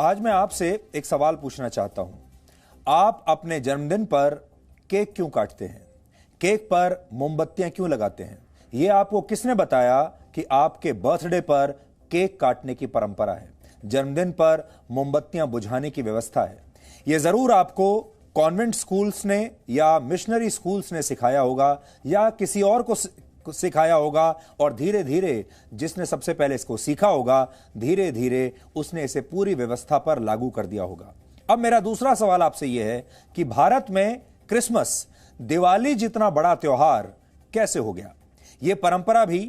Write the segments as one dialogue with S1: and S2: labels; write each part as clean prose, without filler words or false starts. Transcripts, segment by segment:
S1: आज मैं आपसे एक सवाल पूछना चाहता हूं। आप अपने जन्मदिन पर केक क्यों काटते हैं? केक पर मोमबत्तियां क्यों लगाते हैं? यह आपको किसने बताया कि आपके बर्थडे पर केक काटने की परंपरा है, जन्मदिन पर मोमबत्तियां बुझाने की व्यवस्था है? यह जरूर आपको कॉन्वेंट स्कूल्स ने या मिशनरी स्कूल्स ने सिखाया होगा या किसी और को सिखाया होगा, और धीरे धीरे जिसने सबसे पहले इसको सीखा होगा, धीरे धीरे उसने इसे पूरी व्यवस्था पर लागू कर दिया होगा। अब मेरा दूसरा सवाल आपसे यह है कि भारत में क्रिसमस, दिवाली जितना बड़ा त्योहार कैसे हो गया? यह परंपरा भी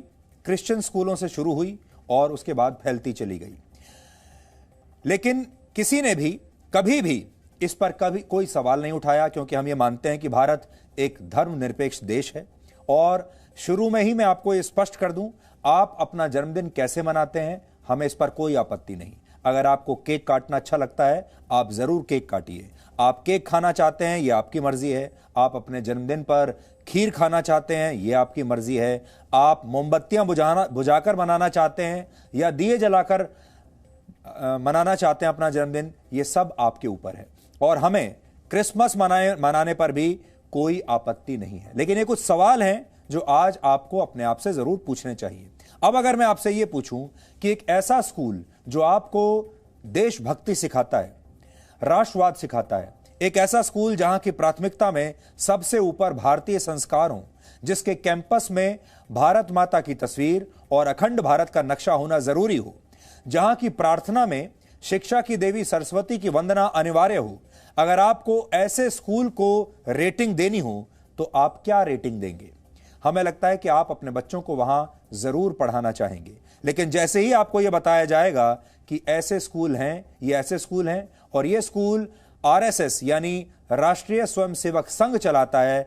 S1: क्रिश्चियन स्कूलों से शुरू हुई और उसके बाद फैलती चली गई, लेकिन किसी ने भी कभी भी इस पर कभी कोई सवाल नहीं उठाया, क्योंकि हम ये मानते हैं कि भारत एक धर्मनिरपेक्ष देश है। और शुरू में ही मैं आपको ये स्पष्ट कर दूं, आप अपना जन्मदिन कैसे मनाते हैं, हमें इस पर कोई आपत्ति नहीं। अगर आपको केक काटना अच्छा लगता है, आप जरूर केक काटिए। आप केक खाना चाहते हैं, यह आपकी मर्जी है। आप अपने जन्मदिन पर खीर खाना चाहते हैं, यह आपकी मर्जी है। आप मोमबत्तियां बुझाकर मनाना चाहते हैं या दिए जलाकर मनाना चाहते हैं अपना जन्मदिन, यह सब आपके ऊपर है। और हमें क्रिसमस मनाने पर भी कोई आपत्ति नहीं है। लेकिन ये कुछ सवाल हैं जो आज आपको अपने आप से जरूर पूछने चाहिए। अब अगर मैं आपसे यह पूछूं कि एक ऐसा स्कूल जो आपको देशभक्ति सिखाता है, राष्ट्रवाद सिखाता है, एक ऐसा स्कूल जहां की प्राथमिकता में सबसे ऊपर भारतीय संस्कार हो, जिसके कैंपस में भारत माता की तस्वीर और अखंड भारत का नक्शा होना जरूरी हो, जहां की प्रार्थना में शिक्षा की देवी सरस्वती की वंदना अनिवार्य हो, अगर आपको ऐसे स्कूल को रेटिंग देनी हो तो आप क्या रेटिंग देंगे? हमें लगता है कि आप अपने बच्चों को वहां जरूर पढ़ाना चाहेंगे, लेकिन जैसे ही आपको यह बताया जाएगा कि ऐसे स्कूल हैं, ये ऐसे स्कूल हैं और ये स्कूल आरएसएस यानी राष्ट्रीय स्वयंसेवक संघ चलाता है,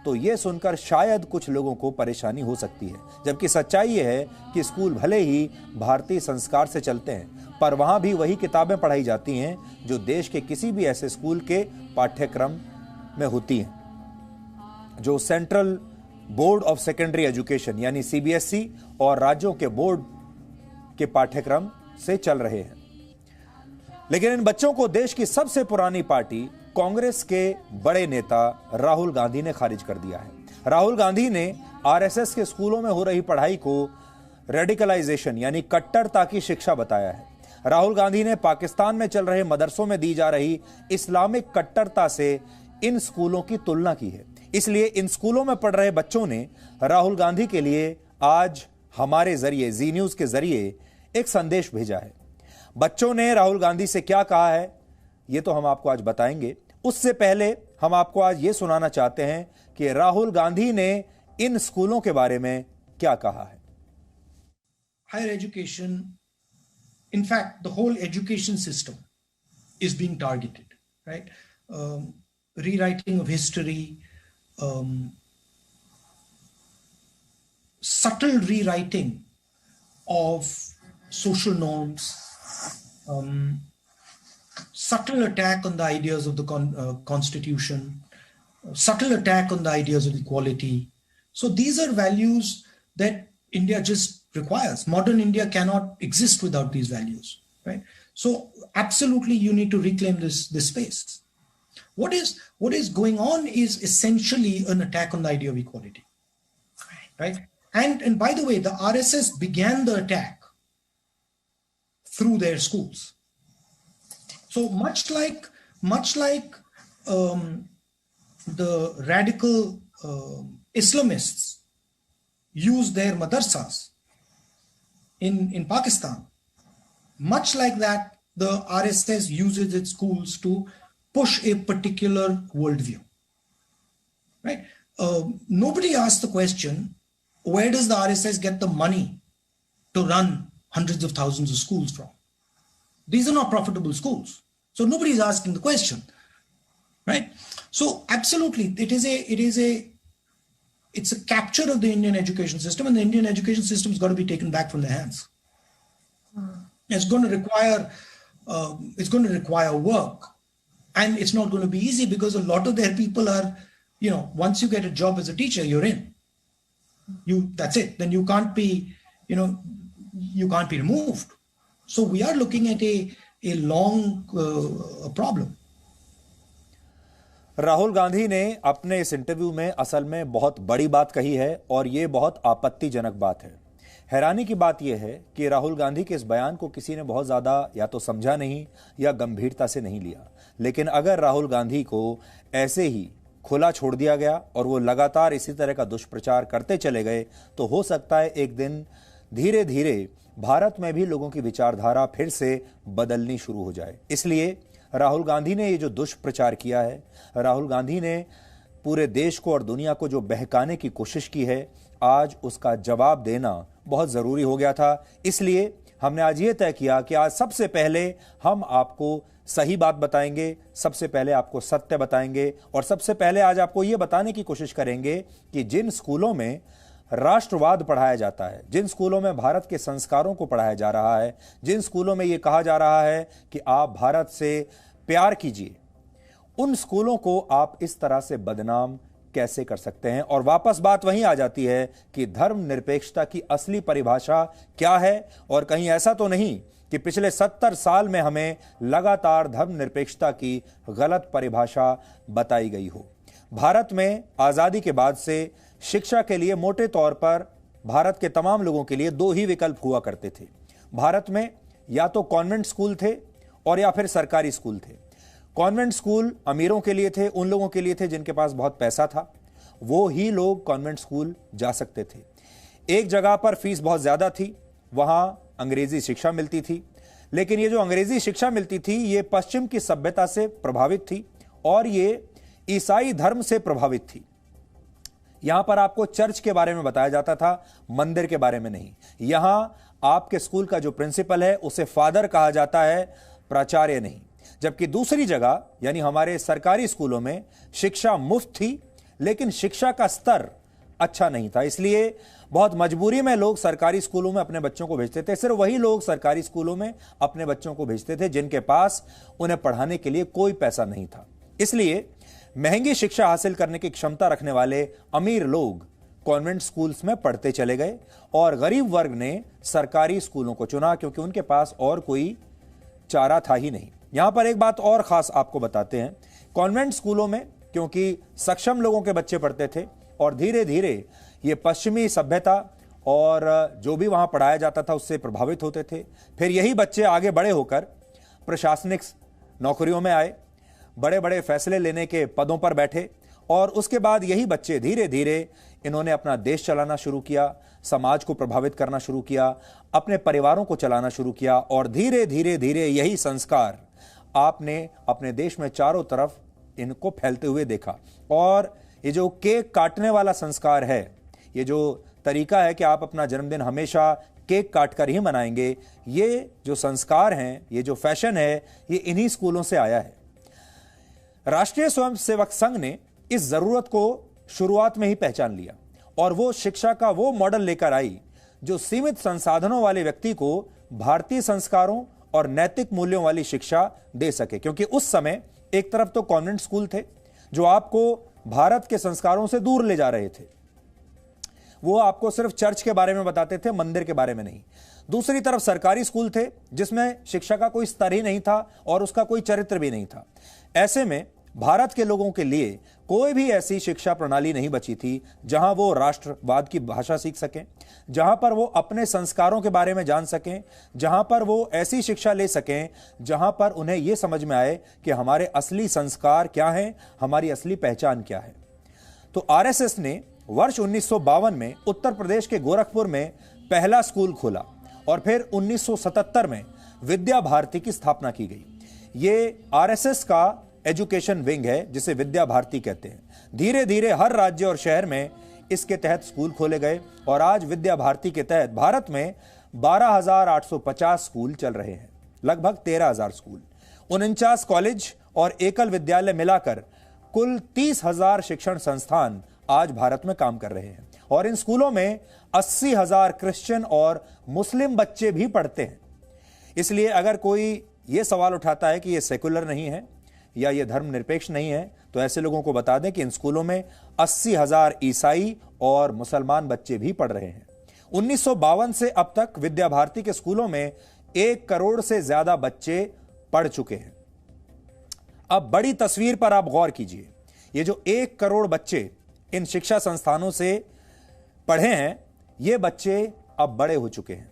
S1: तो यह सुनकर शायद कुछ लोगों को परेशानी हो सकती है। जबकि सच्चाई यह है कि स्कूल भले ही भारतीय संस्कार से चलते हैं, पर वहां भी वही किताबें पढ़ाई जाती हैं जो देश के किसी भी ऐसे स्कूल के पाठ्यक्रम में होती हैं, जो central board of secondary education यानी सीबीएसई और राज्यों के बोर्ड के पाठ्यक्रम से चल रहे हैं। लेकिन इन बच्चों को देश की सबसे पुरानी पार्टी कांग्रेस के बड़े नेता राहुल गांधी ने खारिज कर दिया है। राहुल गांधी ने आरएसएस के स्कूलों में हो रही पढ़ाई को रेडिकलाइजेशन यानी कट्टरता की शिक्षा बताया है। राहुल गांधी ने पाकिस्तान में चल रहे मदरसों में दी जा रही इस्लामिक कट्टरता से इन स्कूलों की तुलना की है। इसलिए इन स्कूलों में पढ़ रहे बच्चों ने राहुल गांधी के लिए आज हमारे जरिए, जी न्यूज के जरिए एक संदेश भेजा है। बच्चों ने राहुल गांधी से क्या कहा है, यह तो हम आपको आज बताएंगे। उससे पहले हम आपको आज यह सुनाना चाहते हैं कि राहुल गांधी ने इन स्कूलों के बारे में क्या कहा है।
S2: Higher education, in fact, the whole education system is being targeted, right? Rewriting of history, subtle rewriting of social norms, subtle attack on the ideas of the constitution, subtle attack on the ideas of equality. So these are values that India just requires. Modern India cannot exist without these values, right? So absolutely you need to reclaim this space. What is going on is essentially an attack on the idea of equality, right? And by the way, the RSS began the attack through their schools. So much like the radical Islamists use their madrasas in Pakistan, much like that, the RSS uses its schools to push a particular worldview, right? Nobody asks the question, where does the RSS get the money to run hundreds of thousands of schools from? These are not profitable schools. So nobody is asking the question, right? So absolutely, it's a capture of the Indian education system, and the Indian education system has got to be taken back from their hands. It's going to require work, and it's not going to be easy because a lot of their people are, once you get a job as a teacher, you're in. That's it. Then you can't be removed. So we are looking at a long problem.
S1: Rahul Gandhi ने अपने इस interview में असल में बहुत बड़ी बात कही है और यह बहुत आपत्तिजनक बात है। हैरानी की बात यह है कि राहुल गांधी के इस बयान को किसी ने बहुत ज्यादा या तो समझा नहीं या गंभीरता से नहीं लिया। लेकिन अगर राहुल गांधी को ऐसे ही खुला छोड़ दिया गया और वो लगातार इसी तरह का दुष्प्रचार करते चले गए तो हो सकता है एक दिन धीरे धीरे भारत में भी लोगों की विचारधारा फिर से बदलनी शुरू हो जाए। इसलिए राहुल गांधी ने ये जो दुष्प्रचार किया है, राहुल गांधी ने पूरे देश को और दुनिया को जो बहकाने की कोशिश की है, आज उसका जवाब देना बहुत जरूरी हो गया था। इसलिए हमने आज ये तय किया कि आज सबसे पहले हम आपको सही बात बताएंगे, सबसे पहले आपको सत्य बताएंगे और सबसे पहले आज आपको यह बताने की कोशिश करेंगे कि जिन स्कूलों में राष्ट्रवाद पढ़ाया जाता है, जिन स्कूलों में भारत के संस्कारों को पढ़ाया जा रहा है, जिन स्कूलों में यह कहा जा रहा है कि आप भारत से प्यार कीजिए, उन स्कूलों को आप इस तरह से बदनाम कैसे कर सकते हैं। और वापस बात वहीं आ जाती है कि धर्मनिरपेक्षता की असली परिभाषा क्या है। और कहीं ऐसा तो नहीं कि पिछले 70 साल में हमें लगातार धर्मनिरपेक्षता की गलत परिभाषा बताई गई हो। भारत में आजादी के बाद से शिक्षा के लिए मोटे तौर पर भारत के तमाम लोगों के लिए दो ही विकल्प हुआ करते थे। भारत में या तो कॉन्वेंट स्कूल थे और या फिर सरकारी स्कूल थे। कॉन्वेंट स्कूल अमीरों के लिए थे, उन लोगों के लिए थे जिनके पास बहुत पैसा था, वो ही लोग कॉन्वेंट स्कूल जा सकते थे। एक जगह पर फीस बहुत ज्यादा थी, वहां अंग्रेजी शिक्षा मिलती थी, लेकिन ये जो अंग्रेजी शिक्षा मिलती थी ये पश्चिम की सभ्यता से प्रभावित थी और ये ईसाई धर्म से प्रभावित थी। यहां पर आपको चर्च के बारे में बताया जाता था, मंदिर के बारे में नहीं। यहां आपके स्कूल का जो प्रिंसिपल है उसे फादर कहा जाता है, प्राचार्य नहीं। जबकि दूसरी जगह यानी हमारे सरकारी स्कूलों में शिक्षा मुफ्त थी, लेकिन शिक्षा का स्तर अच्छा नहीं था। इसलिए बहुत मजबूरी में लोग सरकारी स्कूलों में अपने बच्चों को भेजते थे। सिर्फ वही लोग सरकारी स्कूलों में अपने बच्चों को भेजते थे जिनके पास उन्हें पढ़ाने के लिए कोई पैसा नहीं था। इसलिए महंगी शिक्षा हासिल करने की क्षमता रखने वाले अमीर लोग कॉन्वेंट स्कूल्स में पढ़ते चले गए और गरीब वर्ग ने सरकारी स्कूलों को चुना, क्योंकि उनके पास और कोई चारा था ही नहीं। यहां पर एक बात और खास आपको बताते हैं, कॉन्वेंट स्कूलों में क्योंकि सक्षम लोगों के बच्चे पढ़ते थे और धीरे धीरे ये पश्चिमी सभ्यता और जो भी वहां पढ़ाया जाता था उससे प्रभावित होते थे। फिर यही बच्चे आगे बड़े होकर प्रशासनिक नौकरियों में आए, बड़े बड़े फैसले लेने के पदों पर बैठे और उसके बाद यही बच्चे धीरे धीरे इन्होंने अपना देश चलाना शुरू किया, समाज को प्रभावित करना शुरू किया, अपने परिवारों को चलाना शुरू किया और धीरे धीरे धीरे यही संस्कार आपने अपने देश में चारों तरफ इनको फैलते हुए देखा। और ये जो केक काटने वाला संस्कार है, ये जो तरीका है कि आप अपना जन्मदिन हमेशा केक काटकर ही मनाएंगे, ये जो संस्कार हैं, ये जो फैशन है, ये इन्हीं स्कूलों से आया है। राष्ट्रीय स्वयंसेवक संघ ने इस जरूरत को शुरुआत में ही पहचान लिया और वो शिक्षा का वो मॉडल लेकर आई जो सीमित संसाधनों वाले व्यक्ति को भारतीय संस्कारों और नैतिक मूल्यों वाली शिक्षा दे सके। क्योंकि उस समय एक तरफ तो कॉन्वेंट स्कूल थे जो आपको भारत के संस्कारों से दूर ले जा रहे थे, वो आपको सिर्फ चर्च के बारे में बताते थे, मंदिर के बारे में नहीं। दूसरी तरफ सरकारी स्कूल थे जिसमें शिक्षा का कोई स्तर ही नहीं था और उसका कोई चरित्र भी नहीं था। ऐसे में भारत के लोगों के लिए कोई भी ऐसी शिक्षा प्रणाली नहीं बची थी जहां वो राष्ट्रवाद की भाषा सीख सकें, जहां पर वो अपने संस्कारों के बारे में जान सकें, जहां पर वो ऐसी शिक्षा ले सकें जहां पर उन्हें यह समझ में आए कि हमारे असली संस्कार क्या हैं, हमारी असली पहचान क्या है। तो आरएसएस ने वर्ष 1952 में उत्तर प्रदेश के गोरखपुर में पहला स्कूल खोला और फिर 1977 में विद्या भारती की स्थापना की गई। ये आरएसएस का एजुकेशन विंग है जिसे विद्या भारती कहते हैं। धीरे धीरे हर राज्य और शहर में इसके तहत स्कूल खोले गए और आज विद्या भारती के तहत भारत में 12,850 स्कूल चल रहे हैं, लगभग 13,000 स्कूल, 49 कॉलेज और एकल विद्यालय मिलाकर कुल 30,000 शिक्षण संस्थान आज भारत में काम कर रहे हैं। और इन स्कूलों में 80,000 क्रिश्चियन और मुस्लिम बच्चे भी पढ़ते हैं। इसलिए अगर कोई यह सवाल उठाता है कि यह सेकुलर नहीं है या ये धर्मनिरपेक्ष नहीं है, तो ऐसे लोगों को बता दें कि इन स्कूलों में 80,000 ईसाई और मुसलमान बच्चे भी पढ़ रहे हैं। 1952 से अब तक विद्या भारती के स्कूलों में 1 करोड़ से ज्यादा बच्चे पढ़ चुके हैं। अब बड़ी तस्वीर पर आप गौर कीजिए। ये जो 1 करोड़ बच्चे इन शिक्षा संस्थानों से पढ़े हैं, ये बच्चे अब बड़े हो चुके हैं।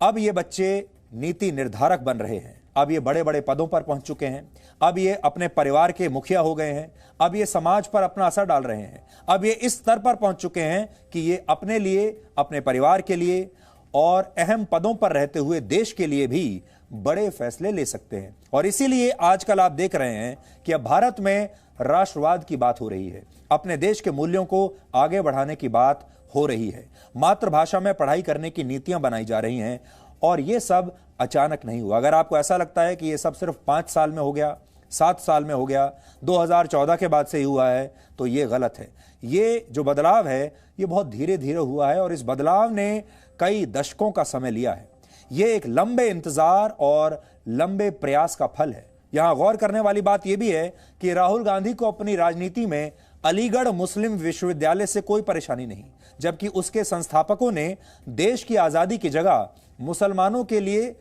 S1: अब ये बच्चे नीति निर्धारक बन रहे हैं। अब ये बड़े बड़े पदों पर पहुंच चुके हैं। अब ये अपने परिवार के मुखिया हो गए हैं। अब ये समाज पर अपना असर डाल रहे हैं। अब ये इस स्तर पर पहुंच चुके हैं कि ये अपने लिए, अपने परिवार के लिए और अहम पदों पर रहते हुए देश के लिए भी बड़े फैसले ले सकते हैं। और इसीलिए आजकल आप देख रहे हैं कि अब भारत में राष्ट्रवाद की बात हो रही है, अपने देश के मूल्यों को आगे बढ़ाने की बात हो रही है, मातृभाषा में पढ़ाई करने की नीतियां बनाई जा रही हैं। और ये सब अचानक नहीं हुआ। अगर आपको ऐसा लगता है कि ये सब सिर्फ 5 साल में हो गया, 7 साल में हो गया, 2014 के बाद से ही हुआ है, तो ये गलत है। ये जो बदलाव है ये बहुत धीरे धीरे हुआ है और इस बदलाव ने कई दशकों का समय लिया है। ये एक लंबे इंतजार और लंबे प्रयास का फल है। यहां गौर करने वाली बात यह भी है कि राहुल गांधी को अपनी राजनीति में अलीगढ़ मुस्लिम विश्वविद्यालय से कोई परेशानी नहीं, जबकि उसके संस्थापकों ने देश की आजादी की जगह मुसलमानों के लिए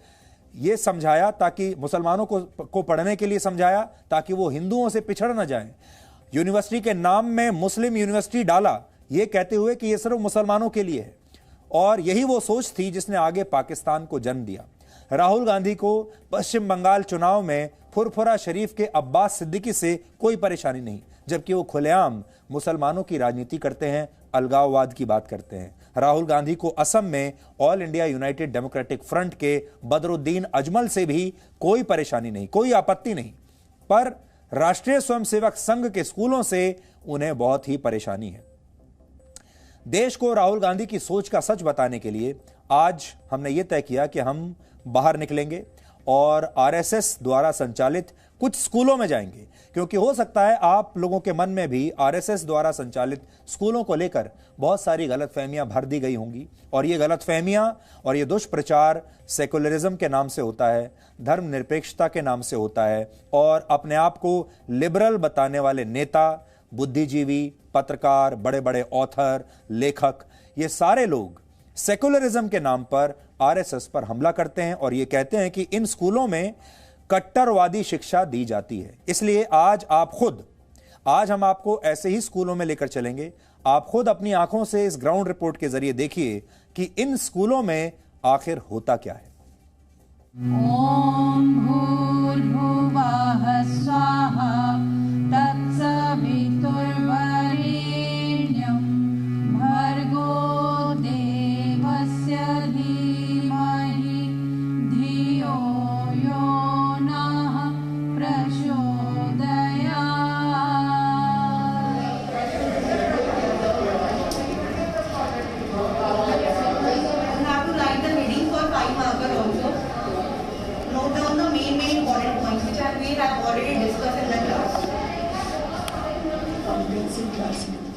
S1: यह समझाया, ताकि मुसलमानों को पढ़ने के लिए समझाया ताकि वो हिंदुओं से पिछड़ न जाएं। यूनिवर्सिटी के नाम में मुस्लिम यूनिवर्सिटी डाला, यह कहते हुए कि यह सिर्फ मुसलमानों के लिए है। और यही वो सोच थी जिसने आगे पाकिस्तान को जन्म दिया। राहुल गांधी को पश्चिम बंगाल चुनाव में फुरफुरा शरीफ के अब्बास सिद्दीकी से कोई परेशानी नहीं, जबकि वो खुलेआम मुसलमानों की राजनीति करते हैं, अलगाववाद की बात करते हैं। राहुल गांधी को असम में all India United democratic front के बदरुद्दीन अजमल से भी कोई परेशानी नहीं, कोई आपत्ति नहीं, पर राष्ट्रीय स्वयंसेवक संघ के स्कूलों से उन्हें बहुत ही परेशानी है। देश को राहुल गांधी की सोच का सच बताने के लिए आज हमने ये तय किया कि हम बाहर निकलेंगे और आरएसएस द्वारा संचालित कुछ स्कूलों में जाएंगे, क्योंकि हो सकता है आप लोगों के मन में भी आरएसएस द्वारा संचालित स्कूलों को लेकर बहुत सारी गलतफहमियां भर दी गई होंगी। और ये गलतफहमियां और ये दुष्प्रचार सेकुलरिज्म के नाम से होता है, धर्मनिरपेक्षता के नाम से होता है, और अपने आप को लिबरल बताने वाले नेता, बुद्धिजीवी, पत्रकार, बड़े बड़े ऑथर, लेखक, ये सारे लोग सेकुलरिज्म के नाम पर आरएसएस पर हमला करते हैं और ये कहते हैं कि इन स्कूलों में कट्टरवादी शिक्षा दी जाती है। इसलिए आज हम आपको ऐसे ही स्कूलों में लेकर चलेंगे। आप खुद अपनी आंखों से इस ग्राउंड रिपोर्ट के जरिए देखिए कि इन स्कूलों में आखिर होता क्या है।
S3: ओम भूर्भुवः स्वाहा तत्सवितुर्वरेण्यं भर्गो देवस्य धीमहि धियो यो नः प्रचोदयात्।
S4: You have to write the reading for 5 marker also. Note down the main important points which we have already discussed in the class.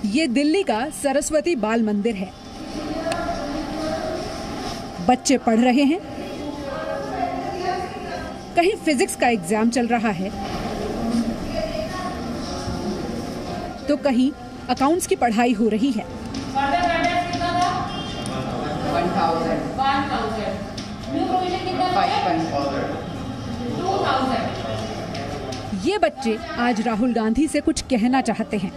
S5: ये दिल्ली का सरस्वती बाल मंदिर है। बच्चे पढ़ रहे हैं, कहीं फिजिक्स का एग्जाम चल रहा है तो कहीं अकाउंट्स की पढ़ाई हो रही है। ये बच्चे आज राहुल गांधी से कुछ कहना चाहते हैं।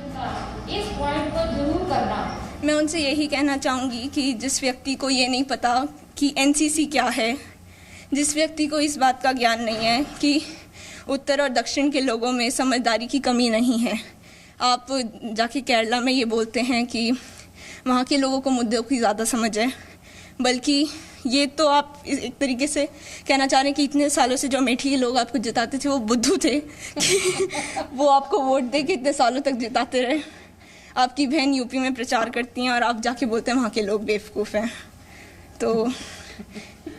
S6: इस पॉइंट को जरूर करना।
S7: मैं उनसे यही कहना चाहूँगी कि जिस व्यक्ति को ये नहीं पता कि एनसीसी क्या है, जिस व्यक्ति को इस बात का ज्ञान नहीं है कि उत्तर और दक्षिण के लोगों में समझदारी की कमी नहीं है, आप जाके केरला में ये बोलते हैं कि वहाँ के लोगों को मुद्दों की ज़्यादा समझ है, बल्कि ये तो आप एक तरीके से कहना चाह रहे हैं कि इतने सालों से जो अमेठी के लोग आपको जिताते थे वो बुद्धू थे कि वो आपको वोट दे के इतने सालों तक जिताते रहे। आपकी बहन यूपी में प्रचार करती हैं और आप जाके बोलते हैं वहाँ के लोग बेवकूफ़ हैं। तो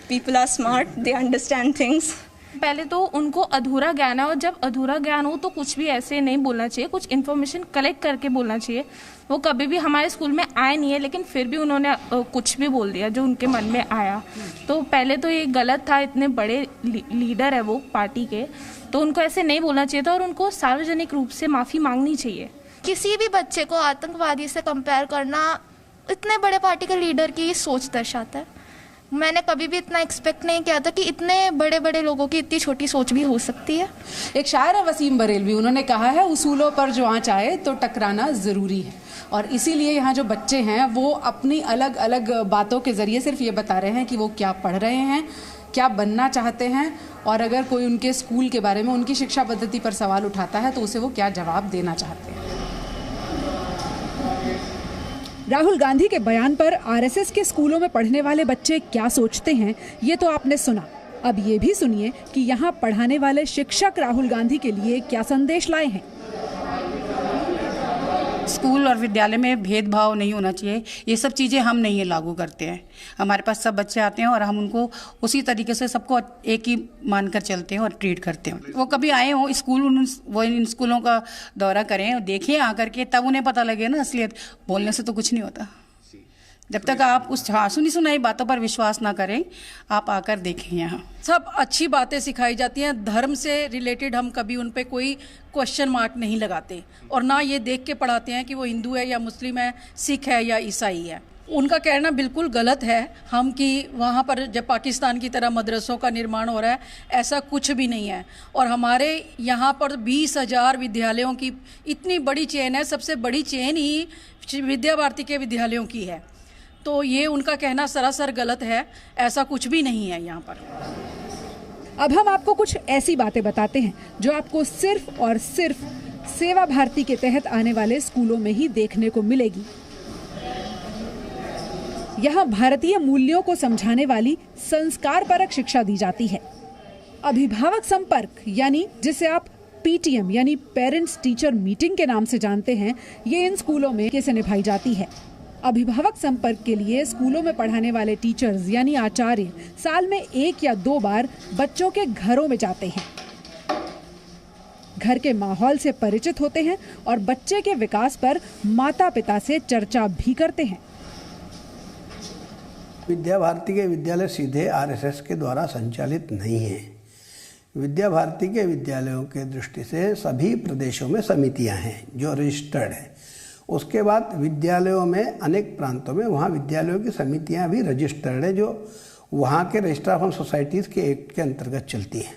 S7: people are smart, they understand things.
S6: पहले तो उनको अधूरा ज्ञान है और जब अधूरा ज्ञान हो तो कुछ भी ऐसे नहीं बोलना चाहिए, कुछ इन्फॉर्मेशन कलेक्ट करके बोलना चाहिए। वो कभी भी हमारे स्कूल में आए नहीं है लेकिन फिर भी उन्होंने कुछ भी बोल दिया जो उनके मन में आया। तो पहले तो ये गलत था, इतने बड़े लीडर है वो पार्टी के, तो उनको ऐसे नहीं बोलना चाहिए था और उनको सार्वजनिक रूप से माफ़ी मांगनी चाहिए।
S8: किसी भी बच्चे को आतंकवादी से कंपेयर करना इतने बड़े पार्टी के लीडर की सोच दर्शाता है।
S6: मैंने कभी भी इतना एक्सपेक्ट नहीं किया था कि इतने बड़े बड़े लोगों की इतनी छोटी सोच भी हो सकती है।
S5: एक शायर है वसीम बरेलवी, उन्होंने कहा है उसूलों पर जो आँच आए तो टकराना ज़रूरी है। और इसीलिए यहाँ जो बच्चे हैं वो अपनी अलग अलग बातों के ज़रिए सिर्फ ये बता रहे हैं कि वो क्या पढ़ रहे हैं, क्या बनना चाहते हैं, और अगर कोई उनके स्कूल के बारे में, उनकी शिक्षा पद्धति पर सवाल उठाता है तो उसे वो क्या जवाब देना चाहते हैं। राहुल गांधी के बयान पर आरएसएस के स्कूलों में पढ़ने वाले बच्चे क्या सोचते हैं, ये तो आपने सुना। अब ये भी सुनिए कि यहाँ पढ़ाने वाले शिक्षक राहुल गांधी के लिए क्या संदेश लाए हैं।
S8: स्कूल और विद्यालय में भेदभाव नहीं होना चाहिए, ये सब चीज़ें हम नहीं लागू करते हैं। हमारे पास सब बच्चे आते हैं और हम उनको उसी तरीके से सबको एक ही मानकर चलते हैं और ट्रीट करते हैं। वो कभी आए हो स्कूल, वो इन स्कूलों का दौरा करें और देखें आकर के, तब उन्हें पता लगे ना असलियत। बोलने से तो कुछ नहीं होता। जब तक आप उस सुनी सुनाई बातों पर विश्वास ना करें, आप आकर देखें। यहाँ
S9: सब अच्छी बातें सिखाई जाती हैं। धर्म से रिलेटेड हम कभी उन पे कोई क्वेश्चन मार्क नहीं लगाते, और ना ये देख के पढ़ाते हैं कि वो हिंदू है या मुस्लिम है, सिख है या ईसाई है। उनका कहना बिल्कुल गलत है हम कि वहाँ पर जब पाकिस्तान की तरह मदरसों का निर्माण हो रहा है, ऐसा कुछ भी नहीं है। और हमारे यहाँ पर 20,000 विद्यालयों की इतनी बड़ी चेन है, सबसे बड़ी चेन ही विद्या भारती के विद्यालयों की है। तो ये उनका कहना सरासर गलत है, ऐसा कुछ भी नहीं है यहाँ पर।
S5: अब हम आपको कुछ ऐसी बातें बताते हैं जो आपको सिर्फ और सिर्फ सेवा भारती के तहत आने वाले स्कूलों में ही देखने को मिलेगी। यहाँ भारतीय मूल्यों को समझाने वाली संस्कारपरक शिक्षा दी जाती है। अभिभावक संपर्क, यानी जिसे आप पीटीएम यानी पेरेंट्स टीचर मीटिंग के नाम से जानते हैं, ये इन स्कूलों में कैसे निभाई जाती है। अभिभावक संपर्क के लिए स्कूलों में पढ़ाने वाले टीचर्स यानी आचार्य साल में 1 या 2 बार बच्चों के घरों में जाते हैं, घर के माहौल से परिचित होते हैं और बच्चे के विकास पर माता पिता से चर्चा भी करते हैं।
S10: विद्या भारती के विद्यालय सीधे आरएसएस के द्वारा संचालित नहीं है। विद्या भारती के विद्यालयों के दृष्टि से सभी प्रदेशों में समितियां हैं जो रजिस्टर्ड है। उसके बाद विद्यालयों में अनेक प्रांतों में वहाँ विद्यालयों की समितियां भी रजिस्टर्ड है, जो वहाँ के रजिस्ट्रार ऑफ सोसाइटीज़ के एक्ट के अंतर्गत चलती हैं।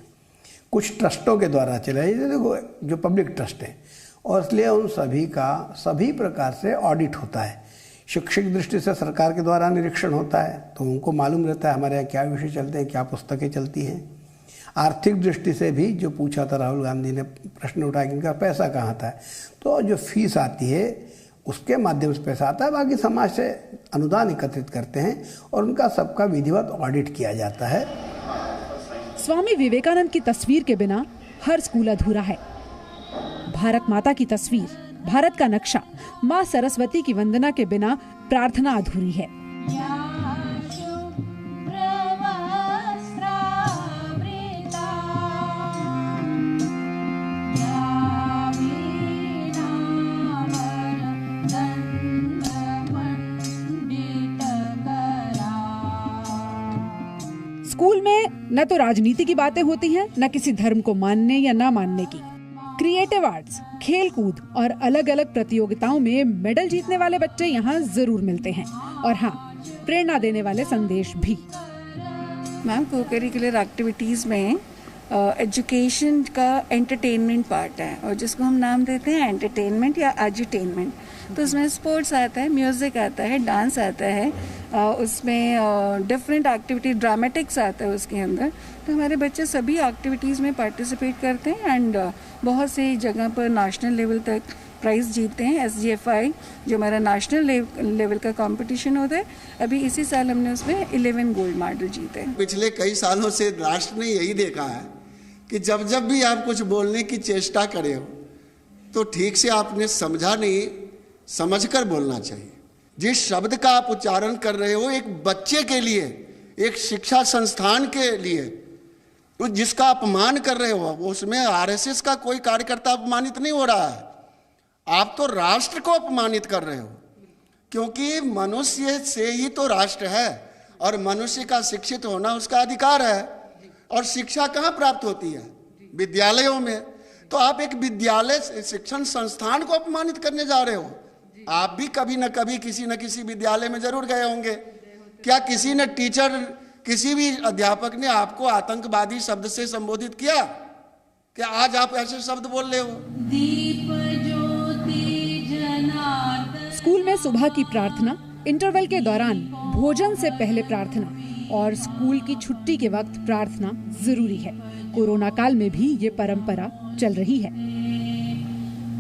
S10: कुछ ट्रस्टों के द्वारा चलाई देखो जो पब्लिक ट्रस्ट है, और इसलिए उन सभी का सभी प्रकार से ऑडिट होता है। शैक्षिक दृष्टि से सरकार के द्वारा निरीक्षण होता है, तो उनको मालूम रहता है हमारे यहाँ क्या विषय चलते हैं, क्या पुस्तकें चलती हैं। आर्थिक दृष्टि से भी जो पूछा था राहुल गांधी ने, प्रश्न उठाया कि इनका पैसा कहाँ आता है, तो जो फीस आती है उसके माध्यम से पैसा आता है। बाकी समाज से अनुदान एकत्रित करते हैं और उनका सबका विधिवत ऑडिट किया जाता है।
S5: स्वामी विवेकानंद की तस्वीर के बिना हर स्कूल अधूरा है। भारत माता की तस्वीर, भारत का नक्शा, माँ सरस्वती की वंदना के बिना प्रार्थना अधूरी है। स्कूल में न तो राजनीति की बातें होती हैं, न किसी धर्म को मानने या ना मानने की। क्रिएटिव आर्ट्स, खेल कूद और अलग अलग प्रतियोगिताओं में मेडल जीतने वाले बच्चे यहाँ जरूर मिलते हैं, और हाँ, प्रेरणा देने वाले संदेश भी।
S11: मैम, को करिकुलर एक्टिविटीज़ में एजुकेशन का एंटरटेनमेंट पार्ट है, और जिसको हम नाम देते हैं एंटरटेनमेंट या एजुटेनमेंट। तो उसमें स्पोर्ट्स आता है, म्यूज़िक आता है, डांस आता है, उसमें डिफरेंट एक्टिविटी, ड्रामेटिक्स आता है उसके अंदर। तो हमारे बच्चे सभी एक्टिविटीज़ में पार्टिसिपेट करते हैं एंड बहुत सी जगह पर नेशनल लेवल तक प्राइज़ जीतते हैं। SGFI जो हमारा नेशनल लेवल का कंपटीशन होता है, अभी इसी साल हमने उसमें 11 गोल्ड मेडल जीते हैं।
S12: पिछले कई सालों से राष्ट्र ने यही देखा है कि जब जब भी आप कुछ बोलने की चेष्टा करे हो तो ठीक से आपने समझा नहीं, समझकर बोलना चाहिए। जिस शब्द का आप उच्चारण कर रहे हो एक बच्चे के लिए, एक शिक्षा संस्थान के लिए, तो जिसका अपमान कर रहे हो, उसमें RSS का कोई कार्यकर्ता अपमानित नहीं हो रहा है। आप तो राष्ट्र को अपमानित कर रहे हो, क्योंकि मनुष्य से ही तो राष्ट्र है और मनुष्य का शिक्षित होना उसका अधिकार है। और शिक्षा कहाँ प्राप्त होती है? विद्यालयों में। तो आप एक विद्यालय शिक्षण संस्थान को अपमानित करने जा रहे हो। आप भी कभी न कभी किसी न किसी विद्यालय में जरूर गए होंगे। क्या किसी ने टीचर किसी भी अध्यापक ने आपको आतंकवादी शब्द से संबोधित किया? क्या आज आप ऐसे शब्द बोल रहे हो?
S3: दीप ज्योति जनार्दन।
S5: स्कूल में सुबह की प्रार्थना, इंटरवल के दौरान भोजन से पहले प्रार्थना और स्कूल की छुट्टी के वक्त प्रार्थना जरूरी है। कोरोना काल में भी ये परंपरा चल रही है।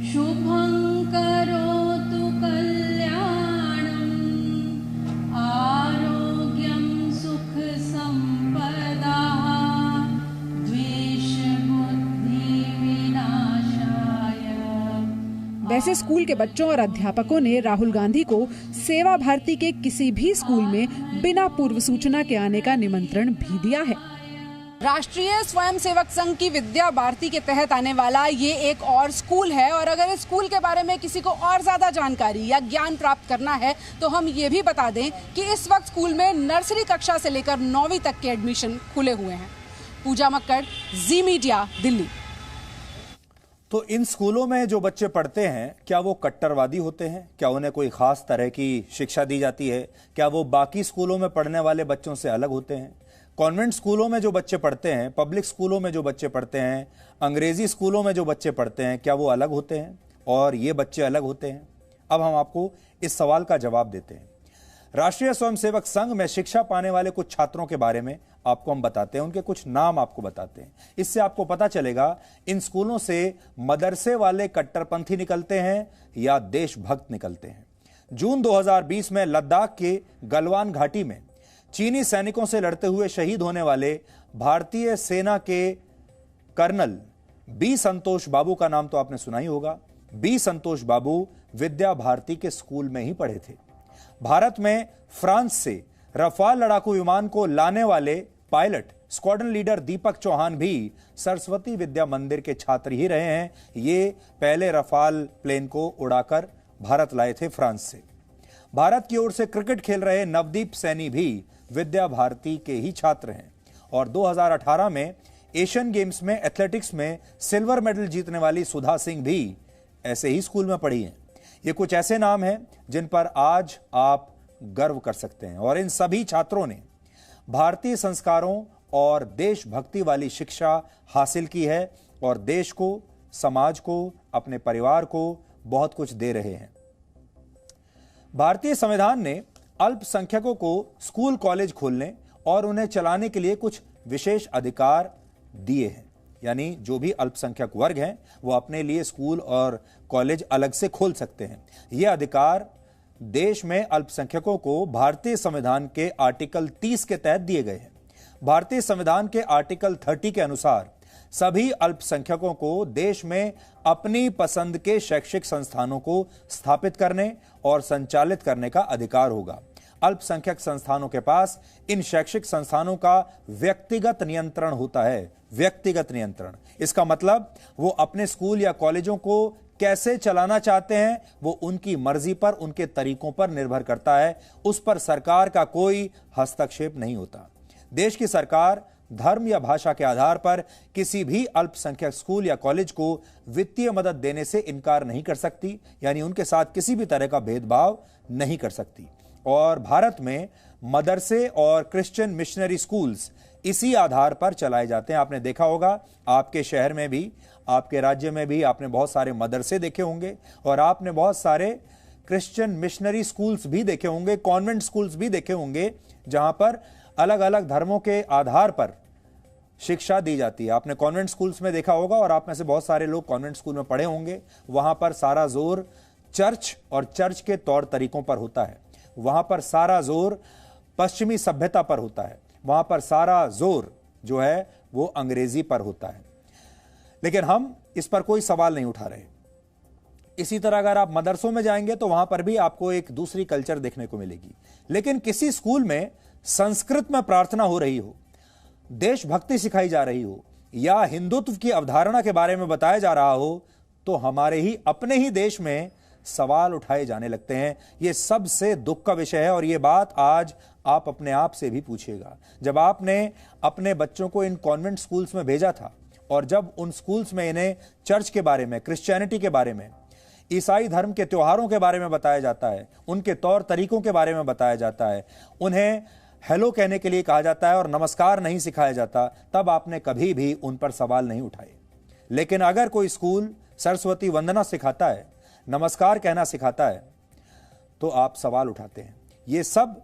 S3: शुभं करोतु कल्याणं आरोग्यं सुख संपदा द्वेष बुद्धि विनाशाय।
S5: वैसे स्कूल के बच्चों और अध्यापकों ने राहुल गांधी को सेवा भारती के किसी भी स्कूल में बिना पूर्व सूचना के आने का निमंत्रण भी दिया है।
S13: राष्ट्रीय स्वयंसेवक संघ की विद्या भारती के तहत आने वाला ये एक और स्कूल है और अगर इस स्कूल के बारे में किसी को और ज्यादा जानकारी या ज्ञान प्राप्त करना है तो हम ये भी बता दें कि इस वक्त स्कूल में नर्सरी कक्षा से लेकर 9वीं तक के एडमिशन खुले हुए हैं। पूजा मक्कड़, जी मीडिया, दिल्ली।
S1: तो इन स्कूलों में जो बच्चे पढ़ते हैं, क्या वो कट्टरवादी होते हैं? क्या उन्हें कोई खास तरह की शिक्षा दी जाती है? क्या वो बाकी स्कूलों में पढ़ने वाले बच्चों से अलग होते हैं? कॉन्वेंट स्कूलों में जो बच्चे पढ़ते हैं, पब्लिक स्कूलों में जो बच्चे पढ़ते हैं, अंग्रेजी स्कूलों में जो बच्चे पढ़ते हैं, क्या वो अलग होते हैं और ये बच्चे अलग होते हैं? अब हम आपको इस सवाल का जवाब देते हैं। राष्ट्रीय स्वयंसेवक संघ में शिक्षा पाने वाले कुछ छात्रों के बारे में आपको हम बताते हैं, उनके कुछ नाम आपको बताते हैं। इससे आपको पता चलेगा इन स्कूलों से मदरसे वाले कट्टरपंथी निकलते हैं या देशभक्त निकलते हैं। जून 2020 में लद्दाख के गलवान घाटी में चीनी सैनिकों से लड़ते हुए शहीद होने वाले भारतीय सेना के कर्नल बी संतोष बाबू का नाम तो आपने सुना ही होगा। बी संतोष बाबू विद्या भारती के स्कूल में ही पढ़े थे। भारत में फ्रांस से रफाल लड़ाकू विमान को लाने वाले पायलट स्क्वाड्रन लीडर दीपक चौहान भी सरस्वती विद्या मंदिर के छात्र ही रहे हैं। ये पहले रफाल प्लेन को उड़ाकर भारत लाए थे फ्रांस से। भारत की ओर से क्रिकेट खेल रहे नवदीप सैनी भी विद्या भारती के ही छात्र हैं और 2018 में एशियन गेम्स में एथलेटिक्स में सिल्वर मेडल जीतने वाली सुधा सिंह भी ऐसे ही स्कूल में पढ़ी हैं। ये कुछ ऐसे नाम हैं जिन पर आज आप गर्व कर सकते हैं और इन सभी छात्रों ने भारतीय संस्कारों और देशभक्ति वाली शिक्षा हासिल की है और देश को, समाज को, अपने परिवार को बहुत कुछ दे रहे हैं। भारतीय संविधान ने अल्पसंख्यकों को स्कूल कॉलेज खोलने और उन्हें चलाने के लिए कुछ विशेष अधिकार दिए हैं, यानी जो भी अल्पसंख्यक वर्ग हैं वो अपने लिए स्कूल और कॉलेज अलग से खोल सकते हैं। ये अधिकार देश में अल्पसंख्यकों को भारतीय संविधान के आर्टिकल 30 के तहत दिए गए हैं। भारतीय संविधान के आर्टिकल 30 के अनुसार सभी अल्पसंख्यकों को देश में अपनी पसंद के शैक्षिक संस्थानों को स्थापित करने और संचालित करने का अधिकार होगा। अल्पसंख्यक संस्थानों के पास इन शैक्षिक संस्थानों का व्यक्तिगत नियंत्रण होता है। व्यक्तिगत नियंत्रण, इसका मतलब वो अपने स्कूल या कॉलेजों को कैसे चलाना चाहते हैं वो उनकी मर्जी पर, उनके तरीकों पर निर्भर करता है। उस पर सरकार का कोई हस्तक्षेप नहीं होता। देश की सरकार धर्म या भाषा के आधार पर किसी भी अल्पसंख्यक स्कूल या कॉलेज को वित्तीय मदद देने से इनकार नहीं कर सकती, यानी उनके साथ किसी भी तरह का भेदभाव नहीं कर सकती। और भारत में मदरसे और क्रिश्चियन मिशनरी स्कूल्स इसी आधार पर चलाए जाते हैं। आपने देखा होगा आपके शहर में भी, आपके राज्य में भी आपने बहुत सारे मदरसे देखे होंगे और आपने बहुत सारे क्रिश्चियन मिशनरी स्कूल्स भी देखे होंगे, कॉन्वेंट स्कूल्स भी देखे होंगे, जहां पर अलग अलग धर्मों के आधार पर शिक्षा दी जाती है। आपने कॉन्वेंट स्कूल्स में देखा होगा और आप में से बहुत सारे लोग कॉन्वेंट स्कूल में पढ़े होंगे। वहां पर सारा जोर चर्च और चर्च के तौर तरीकों पर होता है। वहां पर सारा जोर पश्चिमी सभ्यता पर होता है। वहां पर सारा जोर जो है वो अंग्रेजी पर होता है। लेकिन हम इस पर कोई सवाल नहीं उठा रहे। इसी तरह अगर आप मदरसों में जाएंगे तो वहां पर भी आपको एक दूसरी कल्चर देखने को मिलेगी। लेकिन किसी स्कूल में संस्कृत में प्रार्थना हो रही हो, देशभक्ति सिखाई जा रही हो या हिंदुत्व की अवधारणा के बारे में बताया जा रहा हो तो हमारे ही अपने ही देश में सवाल उठाए जाने लगते हैं। यह सबसे दुख का विषय है और यह बात आज आप अपने आप से भी पूछिएगा। जब आपने अपने बच्चों को इन कॉन्वेंट स्कूल्स में भेजा था और जब उन स्कूल्स में इन्हें चर्च के बारे में, क्रिश्चियनिटी के बारे में, ईसाई धर्म के त्योहारों के बारे में बताया जाता है, उनके तौर तरीकों के बारे में बताया जाता है, उन्हें हेलो कहने के लिए कहा जाता है और नमस्कार नहीं सिखाया जाता, तब आपने कभी भी उन पर सवाल नहीं उठाए। लेकिन अगर कोई स्कूल सरस्वती वंदना सिखाता है, नमस्कार कहना सिखाता है, तो आप सवाल उठाते हैं। ये सब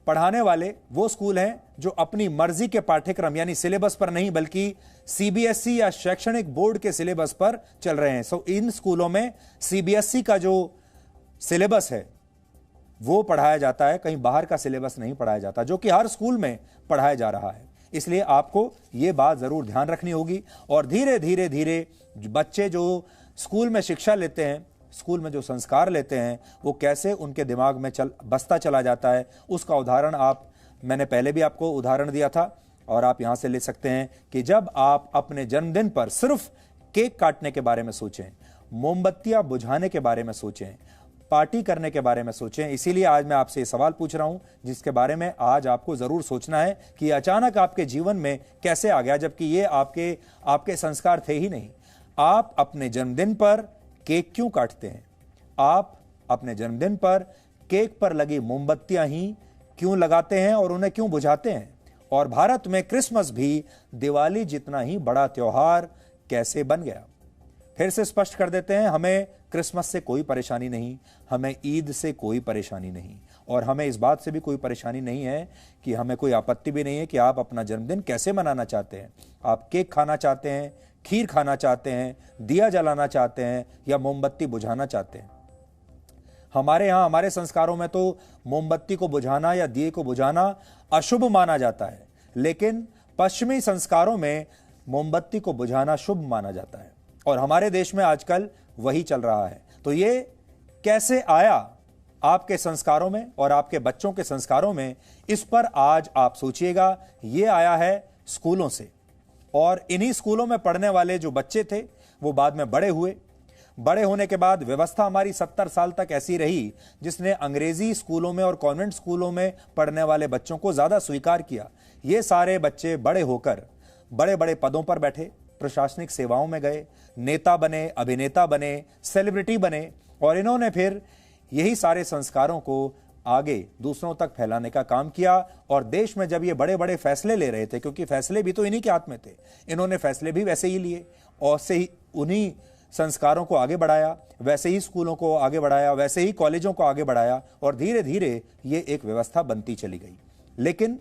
S1: पढ़ाने वाले वो स्कूल हैं जो अपनी मर्जी के पाठ्यक्रम यानी सिलेबस पर नहीं बल्कि सीबीएसई या शैक्षणिक बोर्ड के सिलेबस पर चल रहे हैं। सो इन स्कूलों में सीबीएसई का जो सिलेबस है वो पढ़ाया जाता है, कहीं बाहर का सिलेबस नहीं पढ़ाया जाता, जो कि हर स्कूल में पढ़ाया जा रहा है। इसलिए आपको ये बात जरूर ध्यान रखनी होगी। और धीरे धीरे धीरे बच्चे जो स्कूल में शिक्षा लेते हैं, स्कूल में जो संस्कार लेते हैं, वो कैसे उनके दिमाग में बसता चला जाता है, उसका उदाहरण मैंने पहले भी आपको उदाहरण दिया था और आप यहां से ले सकते हैं कि जब आप अपने जन्मदिन पर सिर्फ केक काटने के बारे में सोचें, मोमबत्तियां बुझाने के बारे में सोचें, पार्टी करने के बारे में सोचें। इसीलिए आज मैं आपसे ये सवाल पूछ रहा हूं जिसके बारे में आज आपको जरूर सोचना है कि अचानक आपके जीवन में कैसे आ गया, जबकि ये आपके संस्कार थे ही नहीं। आप अपने जन्मदिन पर केक क्यों काटते हैं? आप अपने जन्मदिन पर केक पर लगी मोमबत्तियां ही क्यों लगाते हैं और उन्हें क्यों बुझाते हैं? और भारत में क्रिसमस भी दिवाली जितना ही बड़ा त्योहार कैसे बन गया? फिर से स्पष्ट कर देते हैं, हमें क्रिसमस से कोई परेशानी नहीं, हमें ईद से कोई परेशानी नहीं, और हमें इस बात से भी कोई परेशानी नहीं है कि हमें कोई आपत्ति भी नहीं है कि आप अपना जन्मदिन कैसे मनाना चाहते हैं। आप केक खाना चाहते हैं, खीर खाना चाहते हैं, दिया जलाना चाहते हैं या मोमबत्ती बुझाना चाहते हैं। हमारे यहाँ हमारे संस्कारों में तो मोमबत्ती को बुझाना या दिए को बुझाना अशुभ माना जाता है, लेकिन पश्चिमी संस्कारों में मोमबत्ती को बुझाना शुभ माना जाता है और हमारे देश में आजकल वही चल रहा है। तो ये कैसे आया आपके संस्कारों में और आपके बच्चों के संस्कारों में, इस पर आज आप सोचिएगा। ये आया है स्कूलों से, और इन्हीं स्कूलों में पढ़ने वाले जो बच्चे थे वो बाद में बड़े हुए। बड़े होने के बाद व्यवस्था हमारी 70 साल तक ऐसी रही जिसने अंग्रेजी स्कूलों में और कॉन्वेंट स्कूलों में पढ़ने वाले बच्चों को ज्यादा स्वीकार किया। ये सारे बच्चे बड़े होकर बड़े बड़े पदों पर बैठे, प्रशासनिक सेवाओं में गए, नेता बने, अभिनेता बने, सेलिब्रिटी बने, और इन्होंने फिर यही सारे संस्कारों को आगे दूसरों तक फैलाने का काम किया। और देश में जब ये बड़े बड़े फैसले ले रहे थे, क्योंकि फैसले भी तो इन्हीं के हाथ में थे, इन्होंने फैसले भी वैसे ही लिए और से ही उन्हीं संस्कारों को आगे बढ़ाया, वैसे ही स्कूलों को आगे बढ़ाया, वैसे ही कॉलेजों को आगे बढ़ाया, और धीरे धीरे ये एक व्यवस्था बनती चली गई। लेकिन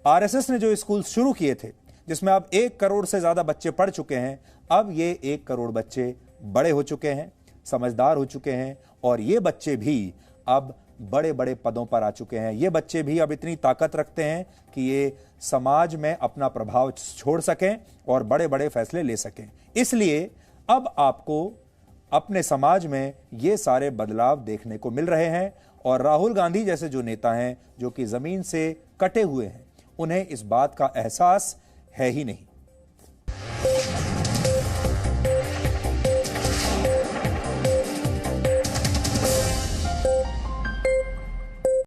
S1: आरएसएस ने जो स्कूल शुरू किए थे, जिसमें अब 1 करोड़ से ज्यादा बच्चे पढ़ चुके हैं, अब ये 1 करोड़ बच्चे बड़े हो चुके हैं, समझदार हो चुके हैं, और ये बच्चे भी अब बड़े बड़े पदों पर आ चुके हैं। ये बच्चे भी अब इतनी ताकत रखते हैं कि ये समाज में अपना प्रभाव छोड़ सकें और बड़े बड़े फैसले ले सकें। इसलिए अब आपको अपने समाज में ये सारे बदलाव देखने को मिल रहे हैं, और राहुल गांधी जैसे जो नेता हैं, जो कि जमीन से कटे हुए हैं, उन्हें इस बात का एहसास है ही नहीं।